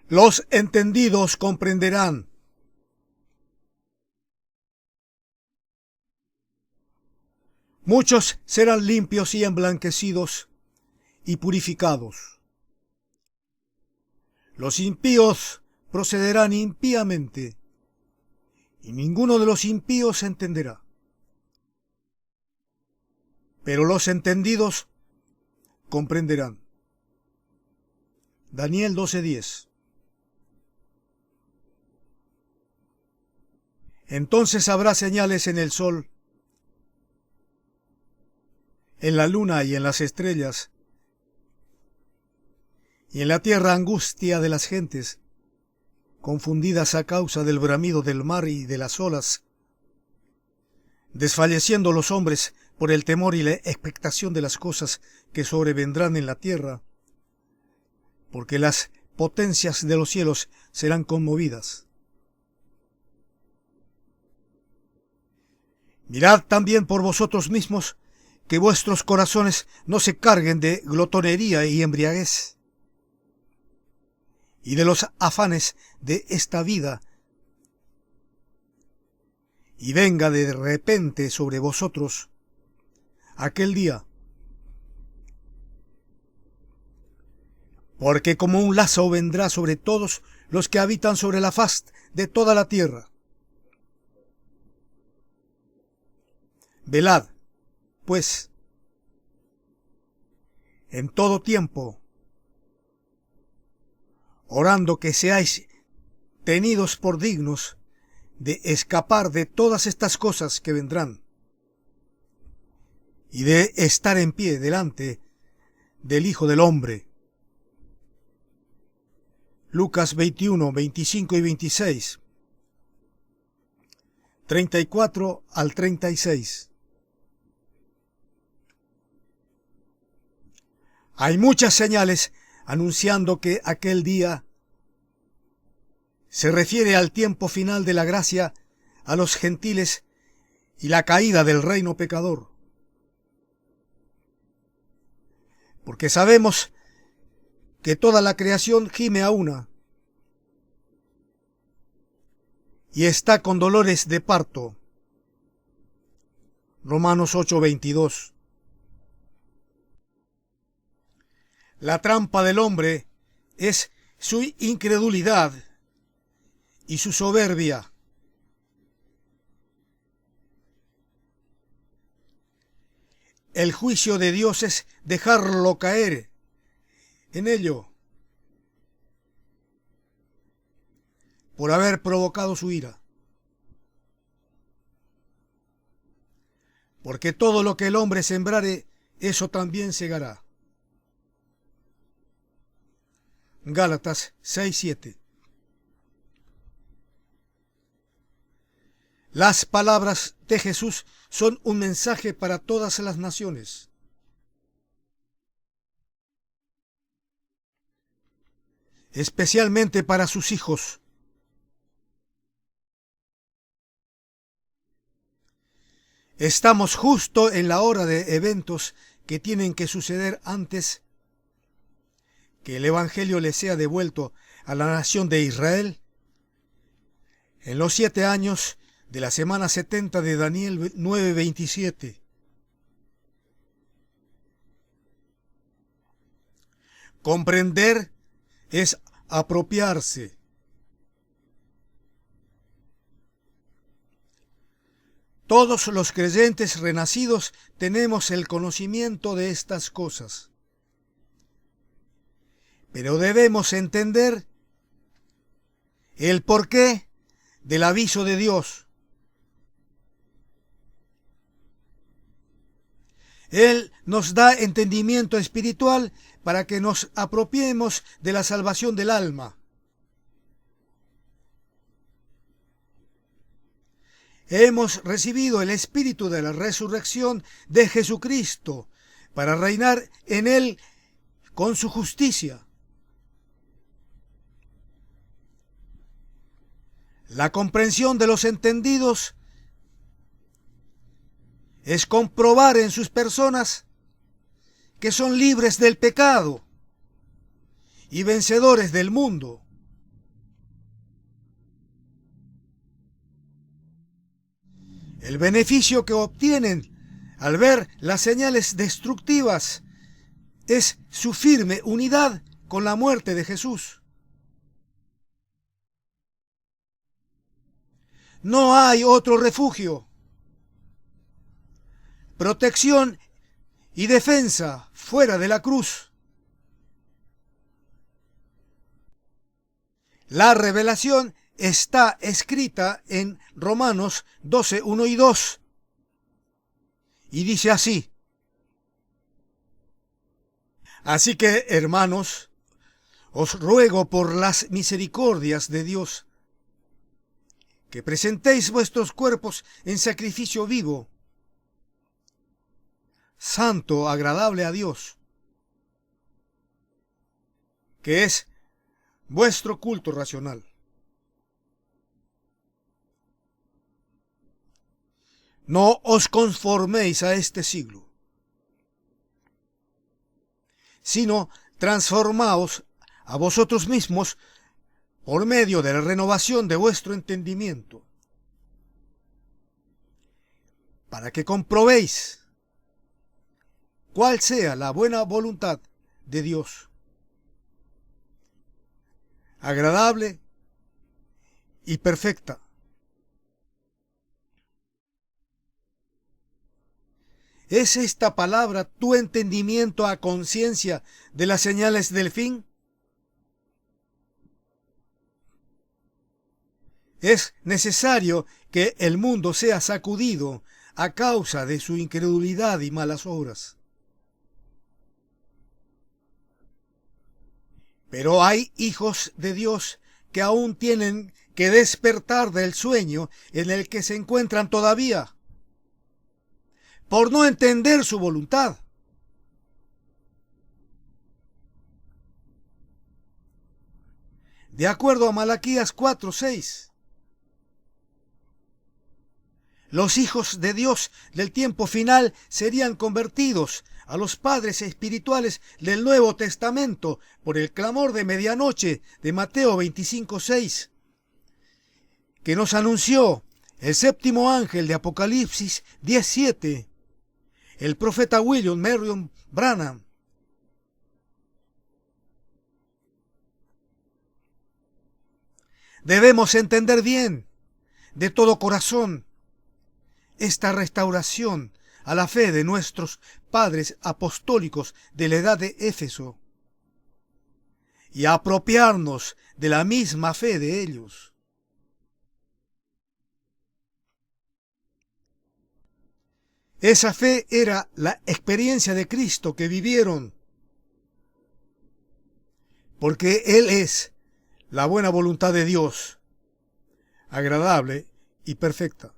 Los entendidos comprenderán. Muchos serán limpios y emblanquecidos y purificados. Los impíos procederán impíamente, y ninguno de los impíos entenderá. Pero los entendidos comprenderán. Daniel 12:10. Entonces habrá señales en el sol, en la luna y en las estrellas, y en la tierra angustia de las gentes, confundidas a causa del bramido del mar y de las olas, desfalleciendo los hombres por el temor y la expectación de las cosas que sobrevendrán en la tierra, porque las potencias de los cielos serán conmovidas. Mirad también por vosotros mismos que vuestros corazones no se carguen de glotonería y embriaguez, y de los afanes de esta vida, y venga de repente sobre vosotros aquel día, porque como un lazo vendrá sobre todos los que habitan sobre la faz de toda la tierra. Velad, pues, en todo tiempo, orando que seáis tenidos por dignos de escapar de todas estas cosas que vendrán, y de estar en pie delante del Hijo del Hombre. Lucas 21, 25 y 26, 34 al 36. Hay muchas señales anunciando que aquel día se refiere al tiempo final de la gracia a los gentiles y la caída del reino pecador. Porque sabemos que toda la creación gime a una y está con dolores de parto. Romanos 8:22. La trampa del hombre es su incredulidad y su soberbia. El juicio de Dios es dejarlo caer en ello por haber provocado su ira. Porque todo lo que el hombre sembrare, eso también segará. Gálatas 6:7. Las palabras de Jesús son un mensaje para todas las naciones. Especialmente para sus hijos. Estamos justo en la hora de eventos que tienen que suceder antes que el Evangelio le sea devuelto a la nación de Israel, en los 7 años de la semana 70 de Daniel 9:27. Comprender es apropiarse. Todos los creyentes renacidos tenemos el conocimiento de estas cosas. Pero debemos entender el porqué del aviso de Dios. Él nos da entendimiento espiritual para que nos apropiemos de la salvación del alma. Hemos recibido el espíritu de la resurrección de Jesucristo para reinar en él con su justicia. La comprensión de los entendidos es comprobar en sus personas que son libres del pecado y vencedores del mundo. El beneficio que obtienen al ver las señales destructivas es su firme unidad con la muerte de Jesús. No hay otro refugio, protección y defensa fuera de la cruz. La revelación está escrita en Romanos 12, 1 y 2. Y dice así: así que, hermanos, os ruego por las misericordias de Dios, que presentéis vuestros cuerpos en sacrificio vivo, santo, agradable a Dios, que es vuestro culto racional. No os conforméis a este siglo, sino transformaos a vosotros mismos por medio de la renovación de vuestro entendimiento, para que comprobéis cuál sea la buena voluntad de Dios, agradable y perfecta. ¿Es esta palabra tu entendimiento a conciencia de las señales del fin? Es necesario que el mundo sea sacudido a causa de su incredulidad y malas obras. Pero hay hijos de Dios que aún tienen que despertar del sueño en el que se encuentran todavía, por no entender su voluntad. De acuerdo a Malaquías 4:6, los hijos de Dios del tiempo final serían convertidos a los padres espirituales del Nuevo Testamento por el clamor de medianoche de Mateo 25:6, que nos anunció el séptimo ángel de Apocalipsis 10:7, el profeta William Marion Branham. Debemos entender bien, de todo corazón, esta restauración a la fe de nuestros padres apostólicos de la edad de Éfeso y apropiarnos de la misma fe de ellos. Esa fe era la experiencia de Cristo que vivieron, porque Él es la buena voluntad de Dios, agradable y perfecta.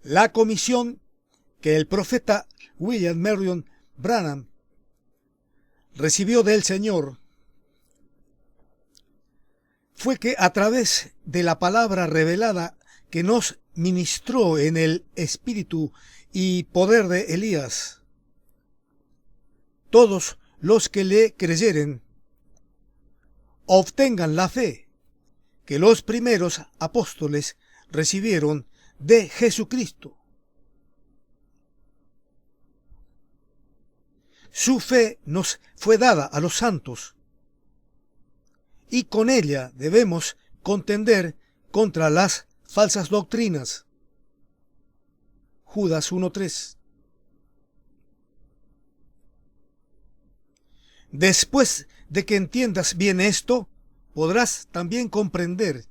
La comisión que el profeta William Marion Branham recibió del Señor fue que a través de la palabra revelada que nos ministró en el espíritu y poder de Elías, todos los que le creyeren obtengan la fe que los primeros apóstoles recibieron de Jesucristo. Su fe nos fue dada a los santos, y con ella debemos contender contra las falsas doctrinas. Judas 1:3. Después de que entiendas bien esto, podrás también comprender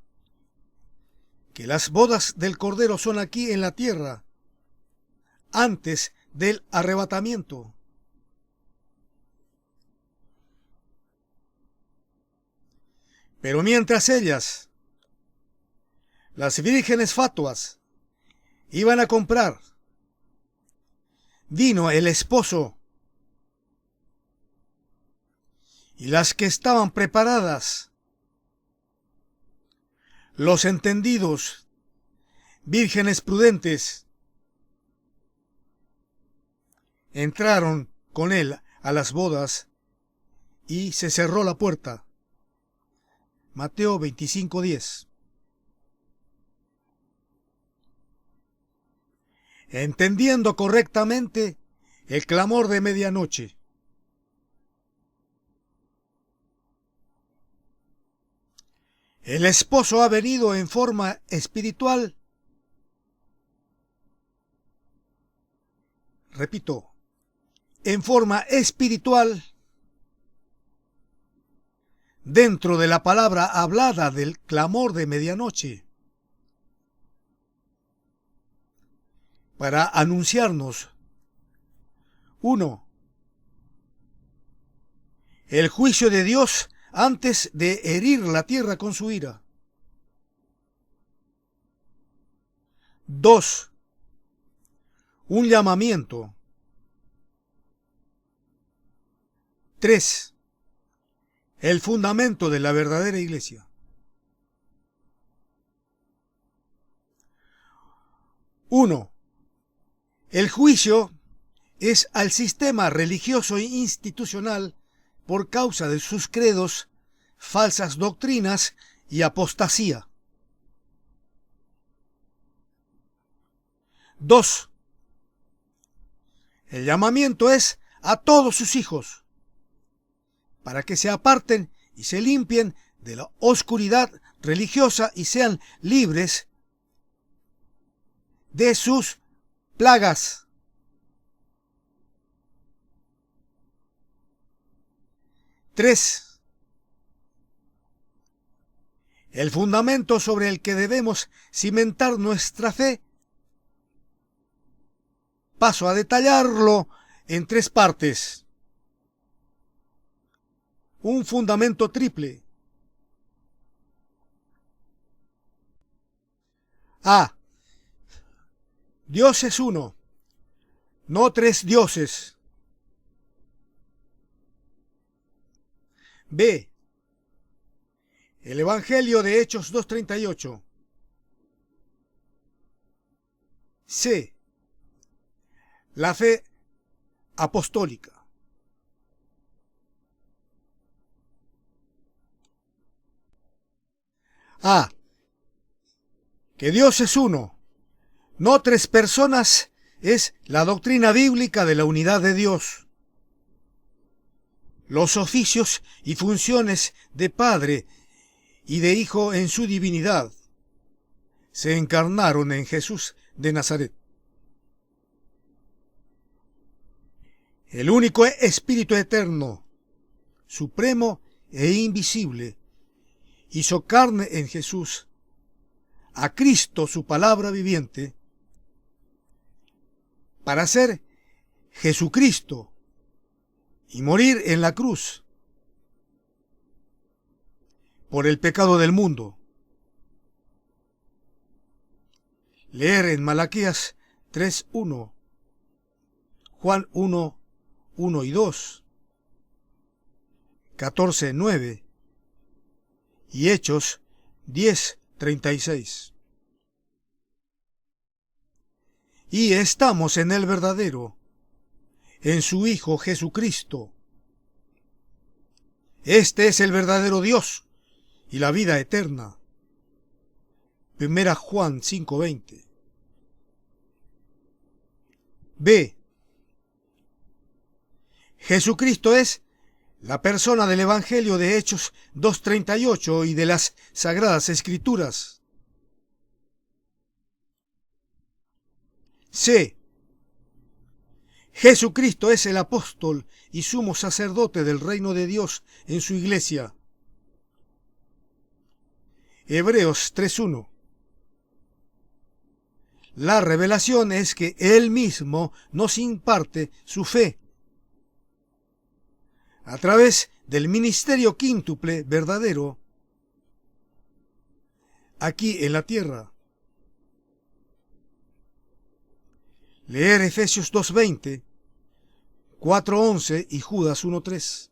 que las bodas del Cordero son aquí en la tierra, antes del arrebatamiento. Pero mientras ellas, las vírgenes fatuas, iban a comprar, vino el esposo, y las que estaban preparadas, los entendidos, vírgenes prudentes, entraron con él a las bodas y se cerró la puerta. Mateo 25:10. Entendiendo correctamente el clamor de medianoche. El esposo ha venido en forma espiritual. Repito, en forma espiritual, dentro de la palabra hablada del clamor de medianoche, para anunciarnos, 1. El juicio de Dios antes de herir la tierra con su ira. 2. Un llamamiento. 3. El fundamento de la verdadera iglesia. 1. El juicio es al sistema religioso e institucional por causa de sus credos, falsas doctrinas y apostasía. 2. El llamamiento es a todos sus hijos, para que se aparten y se limpien de la oscuridad religiosa y sean libres de sus plagas. 3. El fundamento sobre el que debemos cimentar nuestra fe. Paso a detallarlo en 3 partes. Un fundamento triple. A. Dios es uno, no 3 dioses. B. El Evangelio de Hechos 2:38. C. La fe apostólica. A. Que Dios es uno, no 3 personas, es la doctrina bíblica de la unidad de Dios. Los oficios y funciones de Padre y de Hijo en su divinidad se encarnaron en Jesús de Nazaret. El único Espíritu eterno, supremo e invisible, hizo carne en Jesús, a Cristo su palabra viviente, para ser Jesucristo y morir en la cruz por el pecado del mundo. Leer en Malaquías 3:1, Juan 1:1 y 2, 14:9 y Hechos 10:36. Y estamos en el verdadero, en su Hijo Jesucristo. Este es el verdadero Dios y la vida eterna. 1 Juan 5:20. B. Jesucristo es la persona del Evangelio de Hechos 2:38 y de las Sagradas Escrituras. C. Jesucristo es el apóstol y sumo sacerdote del reino de Dios en su iglesia. Hebreos 3:1. La revelación es que Él mismo nos imparte su fe a través del ministerio quíntuple verdadero aquí en la tierra. Leer Efesios 2:20, 4:11 y Judas 1:3.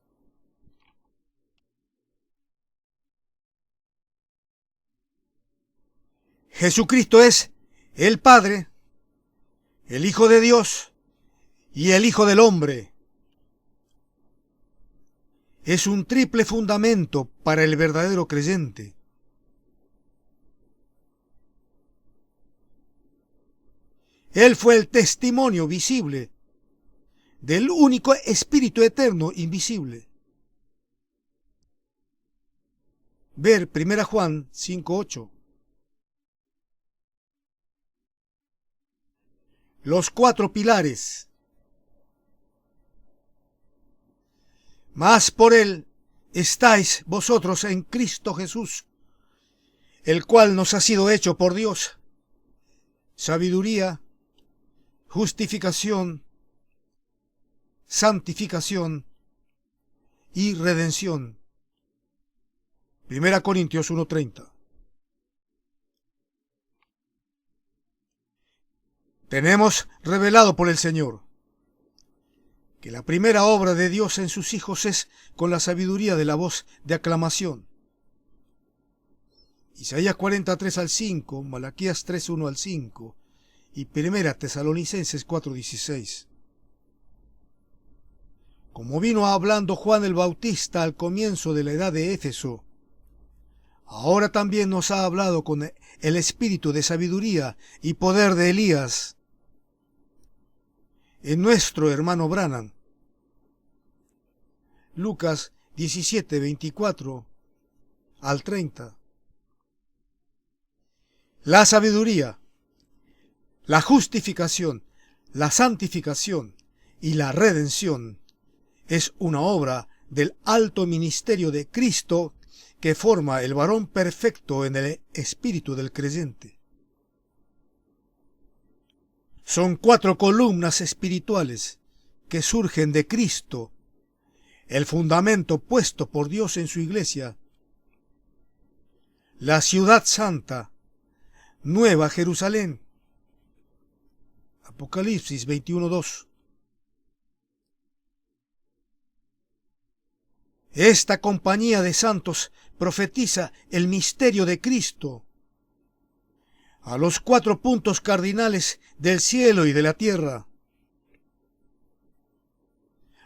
Jesucristo es el Padre, el Hijo de Dios y el Hijo del Hombre. es un triple fundamento para el verdadero creyente. Él fue el testimonio visible del único Espíritu eterno invisible. Ver 1 Juan 5:8. Los 4 pilares. Mas por él estáis vosotros en Cristo Jesús, el cual nos ha sido hecho por Dios sabiduría, justificación, santificación y redención. 1 Corintios 1:30. Tenemos revelado por el Señor que la primera obra de Dios en sus hijos es con la sabiduría de la voz de aclamación. Isaías 43:5, Malaquías 3:1-5 y 1 Tesalonicenses 4:16. Como vino hablando Juan el Bautista al comienzo de la edad de Éfeso, ahora también nos ha hablado con el espíritu de sabiduría y poder de Elías, en nuestro hermano Branham. Lucas 17:24-30. La sabiduría, la justificación, la santificación y la redención es una obra del alto ministerio de Cristo que forma el varón perfecto en el espíritu del creyente. Son 4 columnas espirituales que surgen de Cristo, el fundamento puesto por Dios en su iglesia, la ciudad santa, Nueva Jerusalén. Apocalipsis 21:2. Esta compañía de santos profetiza el misterio de Cristo a los 4 puntos cardinales del cielo y de la tierra,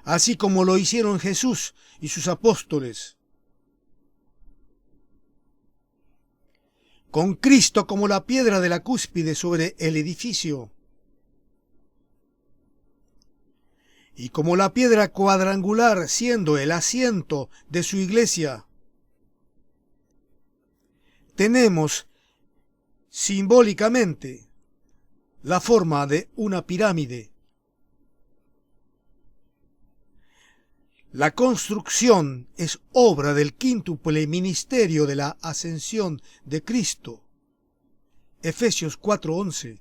así como lo hicieron Jesús y sus apóstoles. Con Cristo como la piedra de la cúspide sobre el edificio, y como la piedra cuadrangular siendo el asiento de su iglesia, tenemos simbólicamente la forma de una pirámide. La construcción es obra del quíntuple ministerio de la ascensión de Cristo. Efesios 4:11.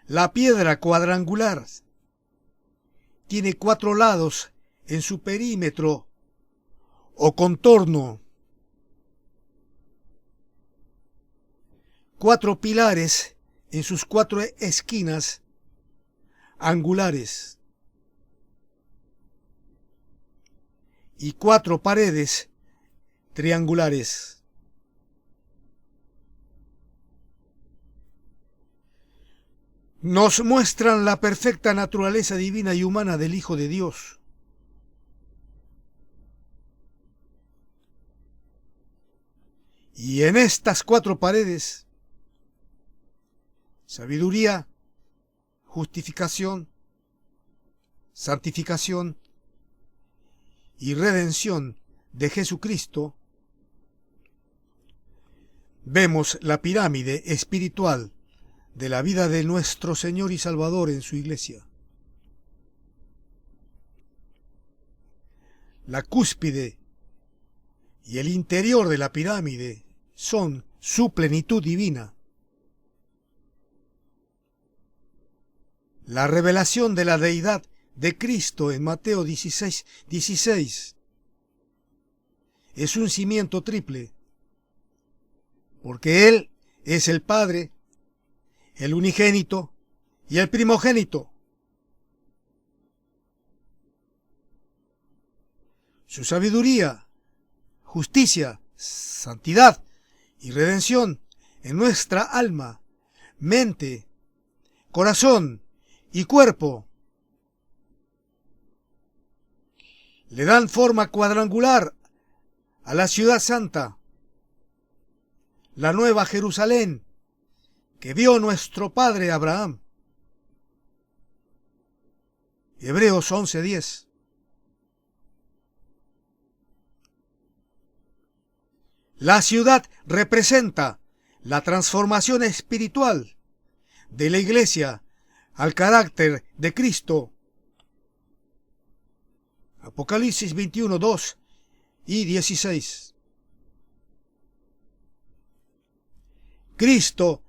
La piedra cuadrangular tiene 4 lados en su perímetro o contorno, 4 pilares en sus 4 esquinas angulares y 4 paredes triangulares. Nos muestran la perfecta naturaleza divina y humana del Hijo de Dios. Y en estas 4 paredes, sabiduría, justificación, santificación y redención de Jesucristo, vemos la pirámide espiritual de la vida de nuestro Señor y Salvador en su iglesia. La cúspide y el interior de la pirámide son su plenitud divina. La revelación de la deidad de Cristo en Mateo 16:16 es un cimiento triple, porque Él es el Padre, el unigénito y el primogénito. Su sabiduría, justicia, santidad y redención en nuestra alma, mente, corazón y cuerpo le dan forma cuadrangular a la ciudad santa, la nueva Jerusalén que vio nuestro padre Abraham. Hebreos 11:10. La ciudad representa la transformación espiritual de la iglesia al carácter de Cristo. Apocalipsis 21:2 y 16. Cristo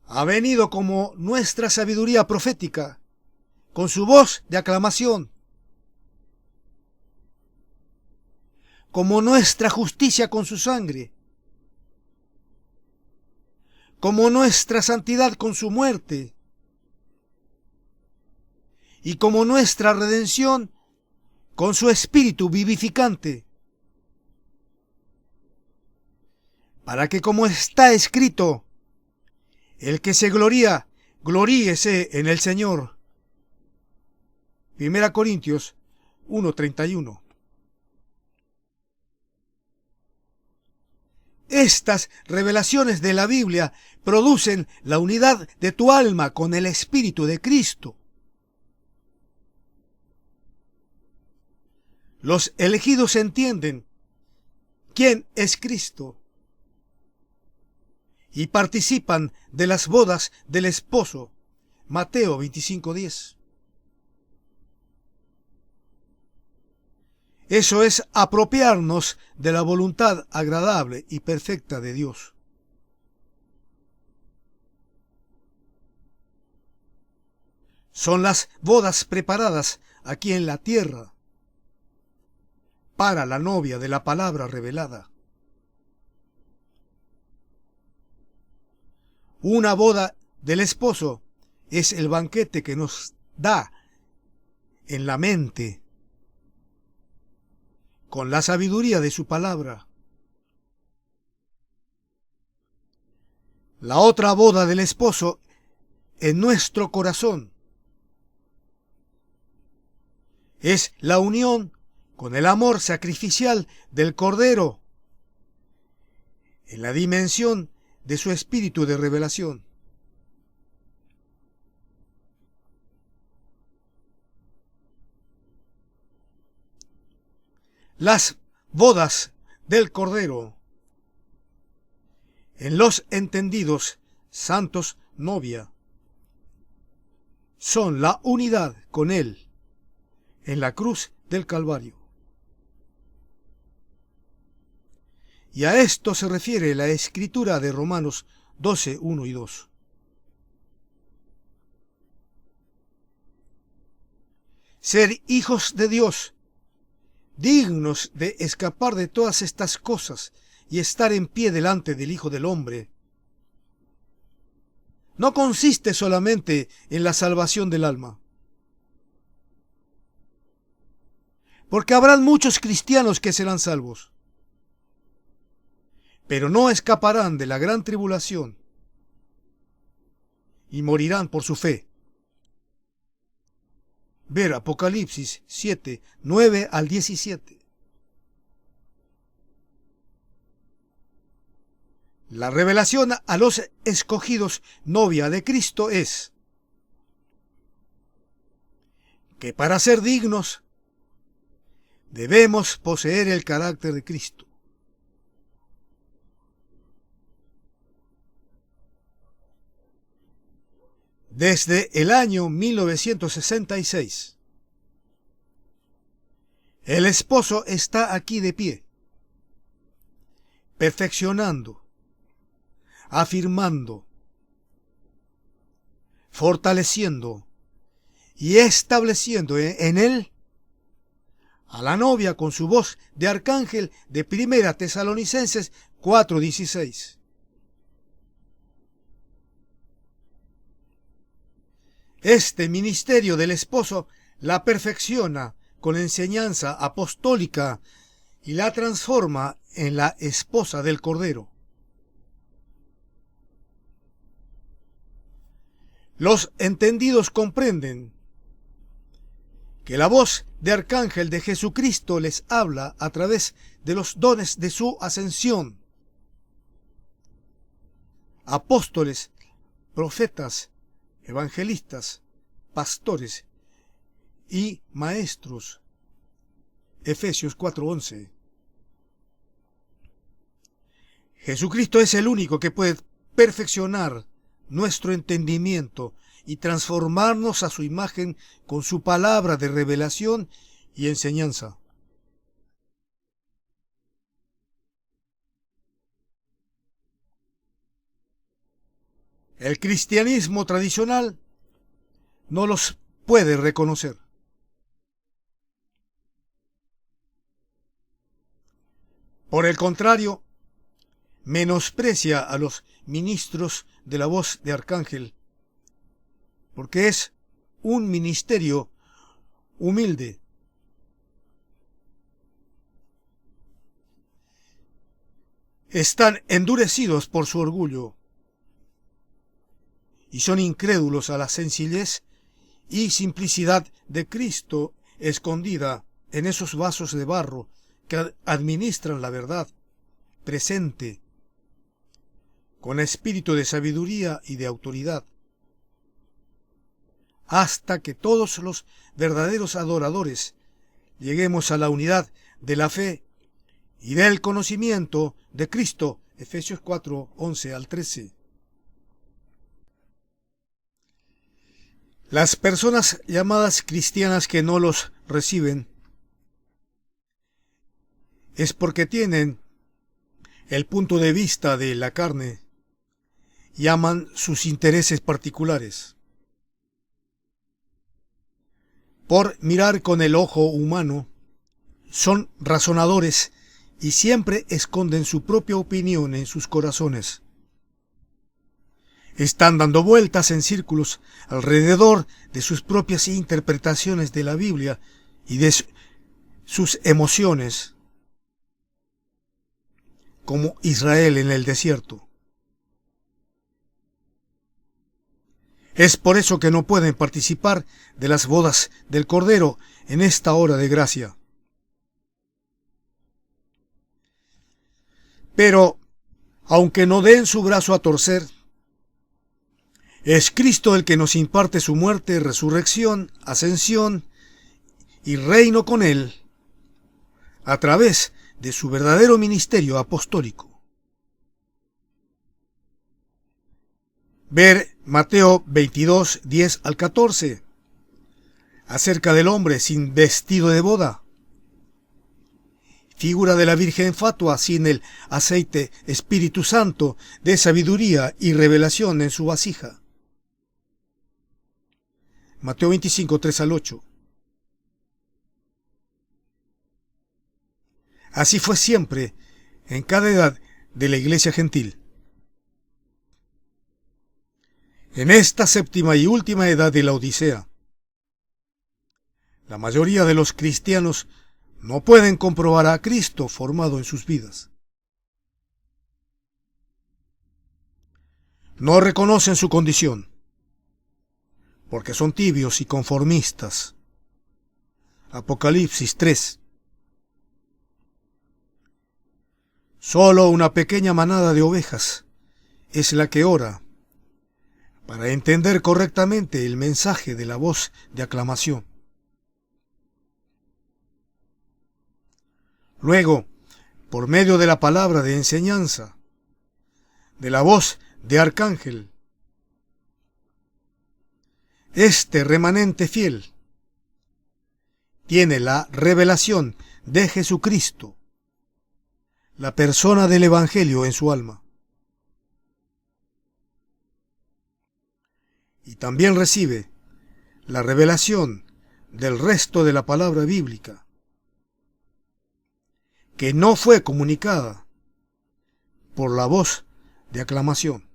ha venido como nuestra sabiduría profética, con su voz de aclamación, como nuestra justicia con su sangre, como nuestra santidad con su muerte, y como nuestra redención con su espíritu vivificante, para que, como está escrito, el que se gloría, gloríese en el Señor. 1 Corintios 1:31. Estas revelaciones de la Biblia producen la unidad de tu alma con el Espíritu de Cristo. Los elegidos entienden quién es Cristo y participan de las bodas del esposo. Mateo 25:10. Eso es apropiarnos de la voluntad agradable y perfecta de Dios. Son las bodas preparadas aquí en la tierra para la novia de la palabra revelada. Una boda del esposo es el banquete que nos da en la mente con la sabiduría de su palabra. La otra boda del esposo en nuestro corazón es la unión con el amor sacrificial del Cordero en la dimensión de su espíritu de revelación. Las bodas del Cordero en los entendidos santos novia son la unidad con Él en la cruz del Calvario. Y a esto se refiere la escritura de Romanos 12:1 y 2. Ser hijos de Dios, dignos de escapar de todas estas cosas y estar en pie delante del Hijo del Hombre, no consiste solamente en la salvación del alma. Porque habrán muchos cristianos que serán salvos, pero no escaparán de la gran tribulación y morirán por su fe. Ver Apocalipsis 7, 9 al 17. La revelación a los escogidos novia de Cristo es que para ser dignos debemos poseer el carácter de Cristo. Desde el año 1966, el esposo está aquí de pie, perfeccionando, afirmando, fortaleciendo y estableciendo en él a la novia con su voz de arcángel de 1 Tesalonicenses 4:16. Este ministerio del esposo la perfecciona con enseñanza apostólica y la transforma en la esposa del Cordero. Los entendidos comprenden que la voz de arcángel de Jesucristo les habla a través de los dones de su ascensión. Apóstoles, profetas, evangelistas, pastores y maestros. Efesios 4:11. Jesucristo es el único que puede perfeccionar nuestro entendimiento y transformarnos a su imagen con su palabra de revelación y enseñanza. El cristianismo tradicional no los puede reconocer. Por el contrario, menosprecia a los ministros de la voz de arcángel, porque es un ministerio humilde. Están endurecidos por su orgullo y son incrédulos a la sencillez y simplicidad de Cristo escondida en esos vasos de barro que administran la verdad presente con espíritu de sabiduría y de autoridad, hasta que todos los verdaderos adoradores lleguemos a la unidad de la fe y del conocimiento de Cristo. Efesios 4:11 al 13. Las personas llamadas cristianas que no los reciben es porque tienen el punto de vista de la carne y aman sus intereses particulares. Por mirar con el ojo humano, son razonadores y siempre esconden su propia opinión en sus corazones. Están dando vueltas en círculos alrededor de sus propias interpretaciones de la Biblia y de sus emociones, como Israel en el desierto. Es por eso que no pueden participar de las bodas del Cordero en esta hora de gracia. Pero, aunque no den su brazo a torcer, es Cristo el que nos imparte su muerte, resurrección, ascensión y reino con Él a través de su verdadero ministerio apostólico. Ver Mateo 22, 10 al 14, acerca del hombre sin vestido de boda, figura de la Virgen fatua sin el aceite Espíritu Santo de sabiduría y revelación en su vasija. Mateo 25, 3 al 8. Así fue siempre, en cada edad de la iglesia gentil. En esta séptima y última edad de la Odisea, la mayoría de los cristianos no pueden comprobar a Cristo formado en sus vidas. No reconocen su condición, porque son tibios y conformistas. Apocalipsis 3. Solo una pequeña manada de ovejas es la que ora para entender correctamente el mensaje de la voz de aclamación. Luego, por medio de la palabra de enseñanza, de la voz de arcángel, este remanente fiel tiene la revelación de Jesucristo, la persona del Evangelio en su alma. Y también recibe la revelación del resto de la palabra bíblica, que no fue comunicada por la voz de aclamación.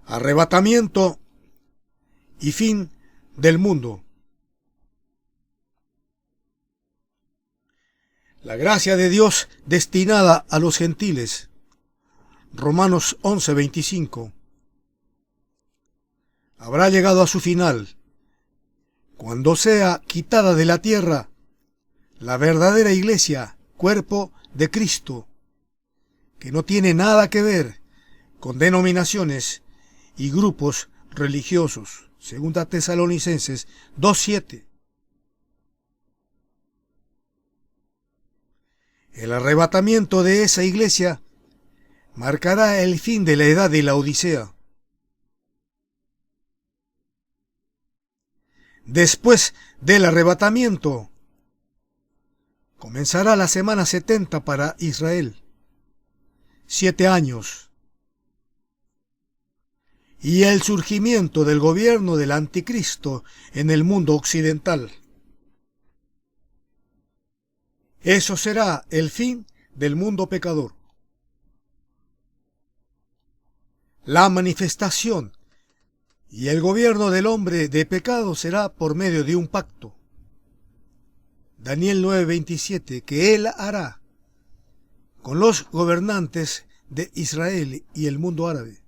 Arrebatamiento y fin del mundo. La gracia de Dios destinada a los gentiles. Romanos 11:25. habrá llegado a su final, cuando sea quitada de la tierra la verdadera iglesia, cuerpo de Cristo, que no tiene nada que ver con denominaciones y grupos religiosos. Segunda Tesalonicenses 2:7. El arrebatamiento de esa iglesia marcará el fin de la edad de la Odisea. Después del arrebatamiento, comenzará la semana 70 para Israel. 7 años. Y el surgimiento del gobierno del anticristo en el mundo occidental. Eso será el fin del mundo pecador. La manifestación y el gobierno del hombre de pecado será por medio de un pacto. Daniel 9:27, que él hará con los gobernantes de Israel y el mundo árabe.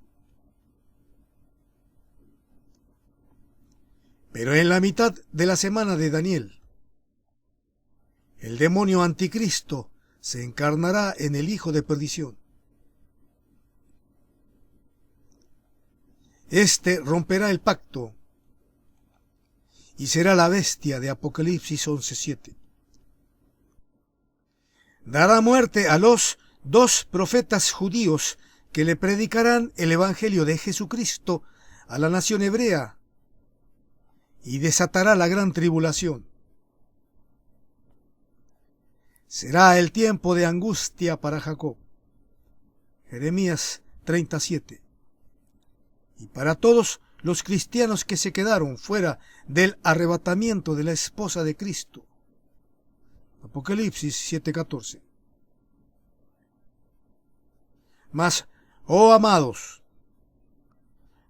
Pero en la mitad de la semana de Daniel, el demonio anticristo se encarnará en el hijo de perdición. Este romperá el pacto y será la bestia de Apocalipsis 11:7. Dará muerte a los 2 profetas judíos que le predicarán el evangelio de Jesucristo a la nación hebrea y desatará la gran tribulación. Será el tiempo de angustia para Jacob. Jeremías 37. Y para todos los cristianos que se quedaron fuera del arrebatamiento de la esposa de Cristo. Apocalipsis 7:14. Mas, oh amados,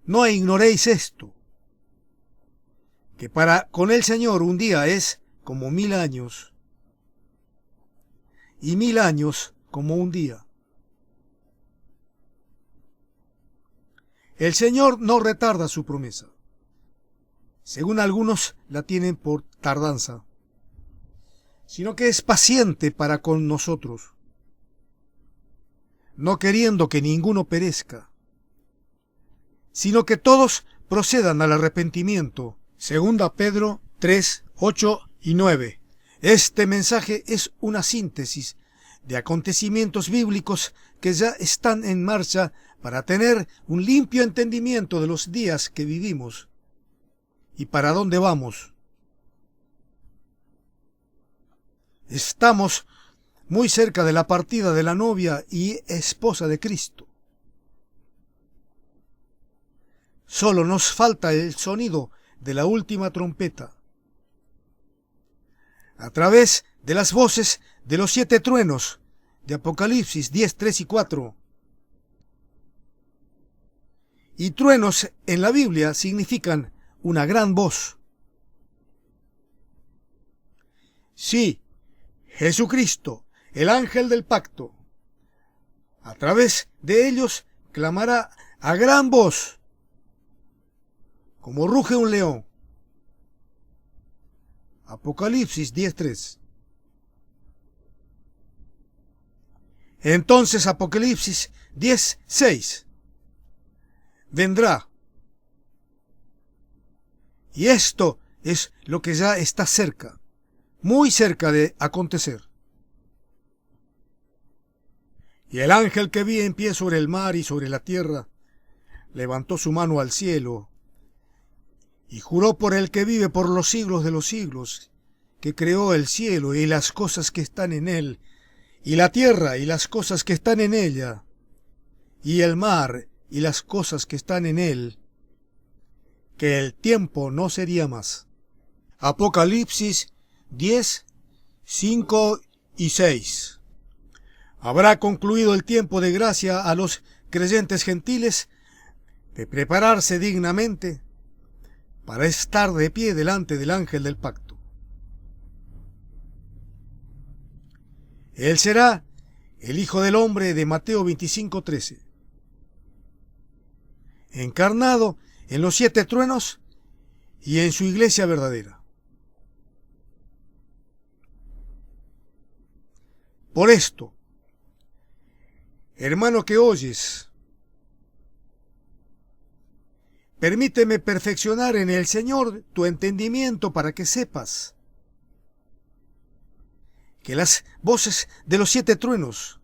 no ignoréis esto, que para con el Señor un día es como 1000 años, y 1000 años como un día. El Señor no retarda su promesa. Según algunos la tienen por tardanza, sino que es paciente para con nosotros, no queriendo que ninguno perezca, sino que todos procedan al arrepentimiento. Segunda Pedro 3:8-9. Este mensaje es una síntesis de acontecimientos bíblicos que ya están en marcha para tener un limpio entendimiento de los días que vivimos y para dónde vamos. Estamos muy cerca de la partida de la novia y esposa de Cristo. Solo nos falta el sonido de la última trompeta. A través de las voces de los 7 truenos de Apocalipsis 10:3-4. Y truenos en la Biblia significan una gran voz. Sí, Jesucristo, el ángel del pacto, a través de ellos clamará a gran voz, como ruge un león. Apocalipsis 10:3. Entonces Apocalipsis 10:6 vendrá. Y esto es lo que ya está cerca, muy cerca de acontecer. Y el ángel que vi en pie sobre el mar y sobre la tierra levantó su mano al cielo y juró por el que vive por los siglos de los siglos, que creó el cielo y las cosas que están en él, y la tierra y las cosas que están en ella, y el mar y las cosas que están en él, que el tiempo no sería más. Apocalipsis 10:5-6. Habrá concluido el tiempo de gracia a los creyentes gentiles de prepararse dignamente para estar de pie delante del ángel del pacto. Él será el Hijo del Hombre de Mateo 25:13, encarnado en los 7 truenos y en su iglesia verdadera. Por esto, hermano que oyes, permíteme perfeccionar en el Señor tu entendimiento para que sepas que las voces de los 7 truenos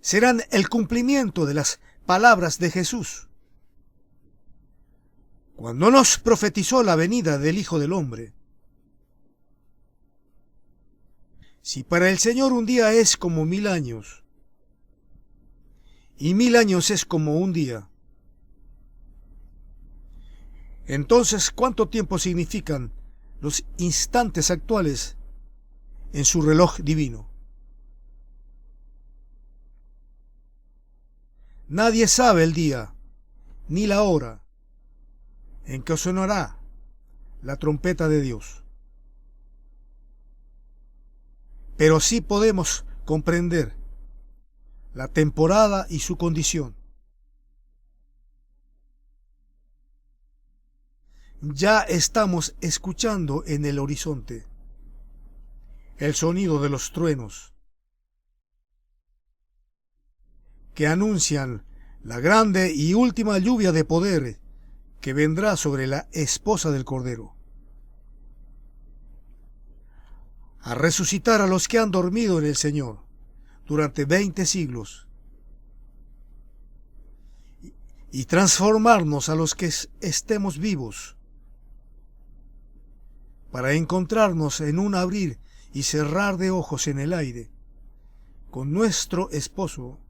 serán el cumplimiento de las palabras de Jesús, cuando nos profetizó la venida del Hijo del Hombre. Si para el Señor un día es como 1000 años, y 1000 años es como un día, entonces, ¿cuánto tiempo significan los instantes actuales en su reloj divino? Nadie sabe el día ni la hora en que sonará la trompeta de Dios. Pero sí podemos comprender la temporada y su condición. Ya estamos escuchando en el horizonte el sonido de los truenos que anuncian la grande y última lluvia de poder que vendrá sobre la esposa del Cordero, a resucitar a los que han dormido en el Señor durante 20 siglos y transformarnos a los que estemos vivos para encontrarnos en un abrir y cerrar de ojos en el aire con nuestro esposo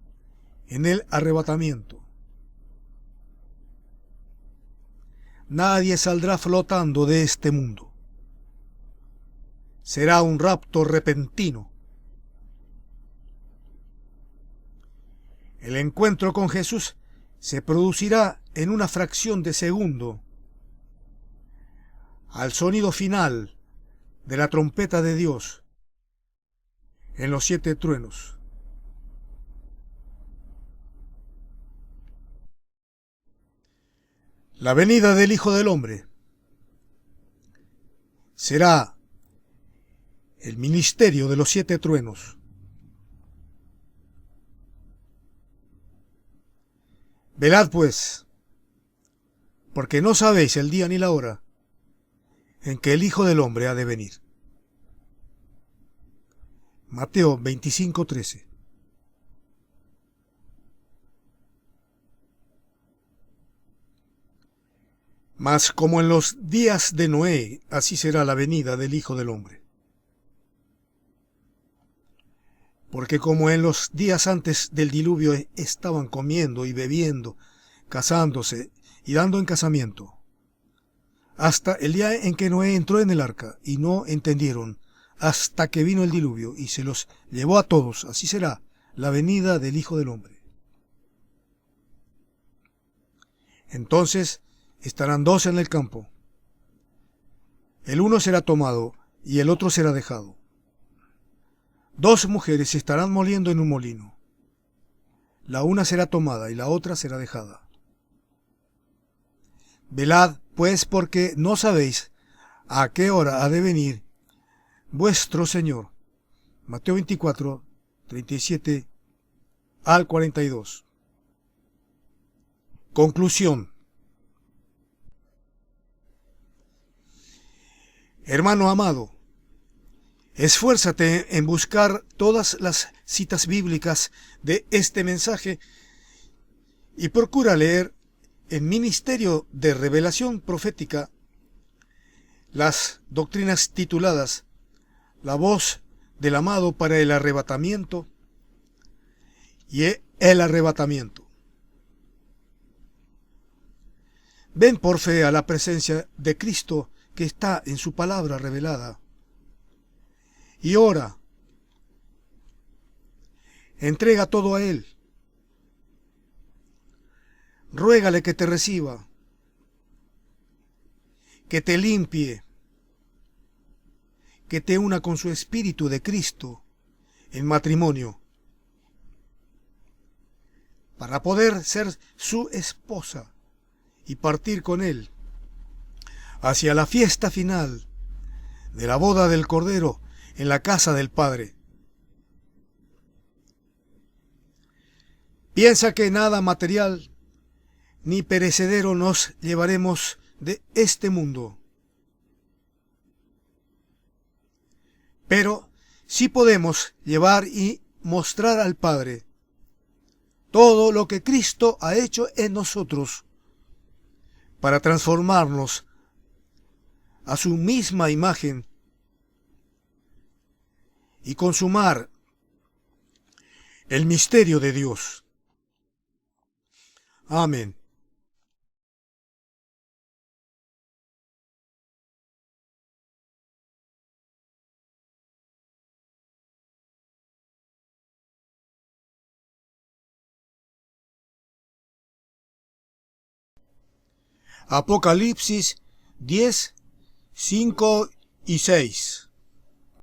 en el arrebatamiento. Nadie saldrá flotando de este mundo. Será un rapto repentino. El encuentro con Jesús se producirá en una fracción de segundo, al sonido final de la trompeta de Dios en los 7 truenos. La venida del Hijo del Hombre será el ministerio de los 7 truenos. Velad pues, porque no sabéis el día ni la hora en que el Hijo del Hombre ha de venir. Mateo 25:13. Mas como en los días de Noé, así será la venida del Hijo del Hombre. Porque como en los días antes del diluvio estaban comiendo y bebiendo, casándose y dando en casamiento, hasta el día en que Noé entró en el arca, y no entendieron, hasta que vino el diluvio y se los llevó a todos, así será la venida del Hijo del Hombre. Entonces estarán 2 en el campo, el uno será tomado y el otro será dejado. 2 mujeres estarán moliendo en un molino, la una será tomada y la otra será dejada. Velad, pues, porque no sabéis a qué hora ha de venir vuestro Señor. Mateo 24, 37 al 42. Conclusión. Hermano amado, esfuérzate en buscar todas las citas bíblicas de este mensaje y procura leer en Ministerio de Revelación Profética las doctrinas tituladas La voz del amado para el arrebatamiento y el arrebatamiento. Ven por fe a la presencia de Cristo que está en su palabra revelada y ora. Entrega todo a Él. Ruégale que te reciba, que te limpie, que te una con su espíritu de Cristo en matrimonio, para poder ser su esposa y partir con Él hacia la fiesta final de la boda del Cordero en la casa del Padre. Piensa que nada material ni perecedero nos llevaremos de este mundo. Pero sí podemos llevar y mostrar al Padre todo lo que Cristo ha hecho en nosotros para transformarnos a su misma imagen y consumar el misterio de Dios. Amén. Apocalipsis 10, 5 y 6.